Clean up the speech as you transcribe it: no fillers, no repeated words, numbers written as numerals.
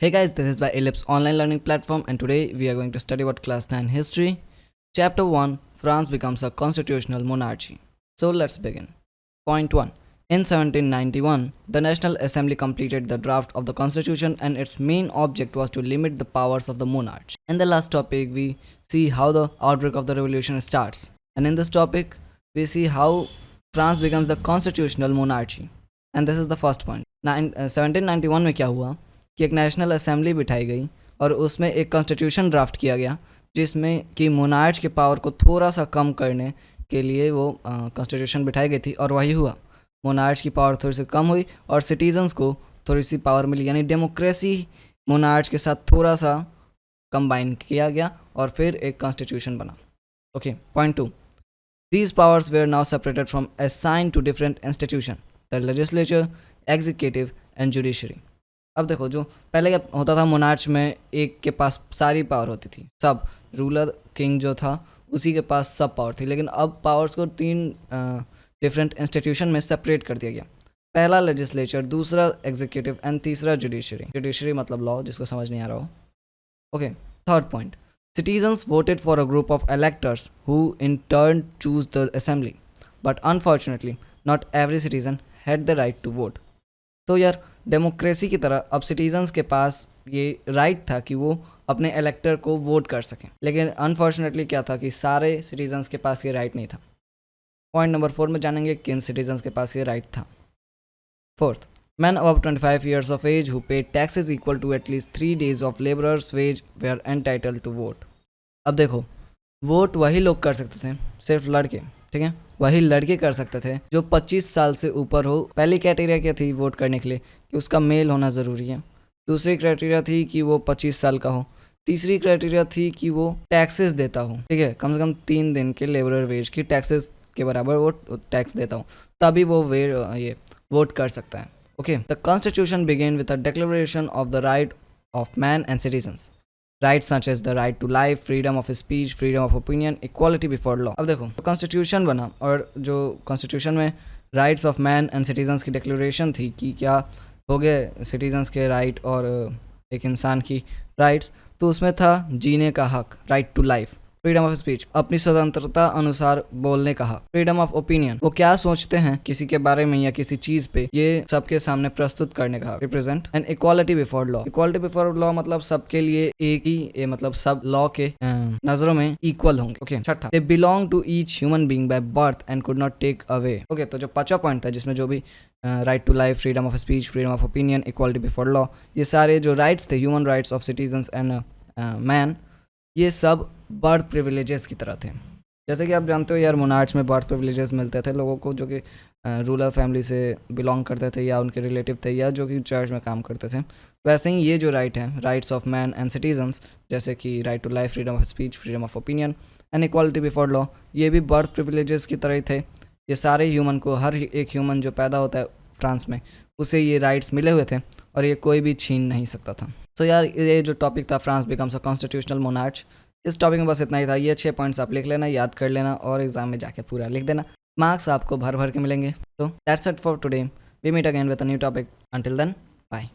Hey guys, this is by Ellipse online learning platform and today we are going to study about class 9 history. Chapter 1, France becomes a constitutional monarchy. So let's begin. Point 1. In 1791, the National Assembly completed the draft of the constitution and its main object was to limit the powers of the monarch. In the last topic, we see how the outbreak of the revolution starts. And in this topic, we see how France becomes the constitutional monarchy. And this is the first point. 1791 में क्या हुआ कि एक national assembly बिठाई गई और उसमें एक कॉन्स्टिट्यूशन ड्राफ्ट किया गया जिसमें कि मोनार्च के पावर को थोड़ा सा कम करने के लिए वो कॉन्स्टिट्यूशन बिठाई गई थी और वही हुआ। मोनार्च की पावर थोड़ी सी कम हुई और सिटीजन्स को थोड़ी सी पावर मिली, यानी डेमोक्रेसी मोनार्च के साथ थोड़ा सा कंबाइन किया गया और फिर एक कॉन्स्टिट्यूशन बना। Okay, point 2. These powers were now separated from assigned to different institutions, the legislature, executive and judiciary. अब देखो, जो पहले क्या होता था, मोनार्च में एक के पास सारी पावर होती थी, सब रूलर किंग जो था उसी के पास सब पावर थी, लेकिन अब पावर्स को 3 डिफरेंट इंस्टीट्यूशन में सेपरेट कर दिया गया। पहला लेजिस्लेचर, दूसरा एग्जीक्यूटिव एंड तीसरा जुडिशरी। जुडिशरी मतलब लॉ, जिसको समझ नहीं आ रहा हो। Okay, third point. Citizens voted for a group of electors who in turn choose the assembly. But unfortunately, not every citizen had the right to vote. तो यार, democracy की तरह अब सिटीजन्स के पास ये राइट था कि वो अपने इलेक्टर को वोट कर सकें, लेकिन अनफॉर्चुनेटली क्या था कि सारे सिटीजन्स के पास ये राइट नहीं था। पॉइंट नंबर 4 में जानेंगे किन सिटीजन्स के पास ये राइट था। Fourth, men above 25 years of age who paid taxes equal to at least 3 days of laborer's wage were entitled to vote. अब देखो, वोट वही लोग कर सकते थे, सिर्फ लड़के, ठीक है, वही लड़के कर सकते थे जो 25 साल से ऊपर हो। पहली क्राइटेरिया क्या थी वोट करने के लिए कि उसका मेल होना ज़रूरी है। दूसरी क्राइटेरिया थी कि वो 25 साल का हो। तीसरी क्राइटेरिया थी कि वो टैक्सेस देता हो, ठीक है, कम से कम 3 दिन के लेबरर वेज की टैक्सेस के बराबर वो टैक्स देता हो, तभी वो ये वोट कर सकता है। Okay, the Constitution began with a declaration of the right of man and citizens. Rights such as the right to life, freedom of speech, freedom of opinion, equality before law. अब देखो, तो Constitution बना और जो Constitution में rights of man and citizens की declaration थी कि क्या हो गए citizens के right और एक इंसान की rights, तो उसमें था जीने का हक, right to life, freedom of speech, अपनी स्वतंत्रता अनुसार बोलने का हक, फ्रीडम ऑफ ओपिनियन, वो क्या सोचते हैं किसी के बारे में या किसी चीज पे, ये सबके सामने प्रस्तुत करने का हक, represent, and equality before law. Equality before law मतलब सबके लिए एक ही, मतलब सब लॉ के नजरों में इक्वल होंगे। ओके, छठा, they belong to each human being by birth and could not take away. Okay, तो जो पांचवा पॉइंट था जिसमें जो भी right to life, freedom of speech, freedom of opinion, equality before law, ये सारे जो राइट्स थे, human rights of citizens and man, ये सब बर्थ प्रिविलेजेस की तरह थे। जैसे कि आप जानते हो यार, मोनार्च में बर्थ प्रिविलेजेस मिलते थे लोगों को जो कि रूलर फैमिली से बिलोंग करते थे या उनके रिलेटिव थे या जो कि चर्च में काम करते थे। वैसे ही ये जो राइट हैं, rights of man and citizens, जैसे कि right to life, freedom of speech, freedom of opinion and equality before law, ये भी बर्थ प्रिविलेजेस की तरह ही थे। ये सारे ह्यूमन को, हर एक ह्यूमन जो पैदा होता है फ्रांस में, उसे ये राइट्स मिले हुए थे और ये कोई भी छीन नहीं सकता था। तो यार, ये जो टॉपिक था, France becomes a constitutional monarch, इस टॉपिक में बस इतना ही था। ये 6 पॉइंट्स आप लिख लेना, याद कर लेना और एग्जाम में जाके पूरा लिख देना, मार्क्स आपको भर भर के मिलेंगे। तो that's it for today, we meet again with a new topic, until then bye.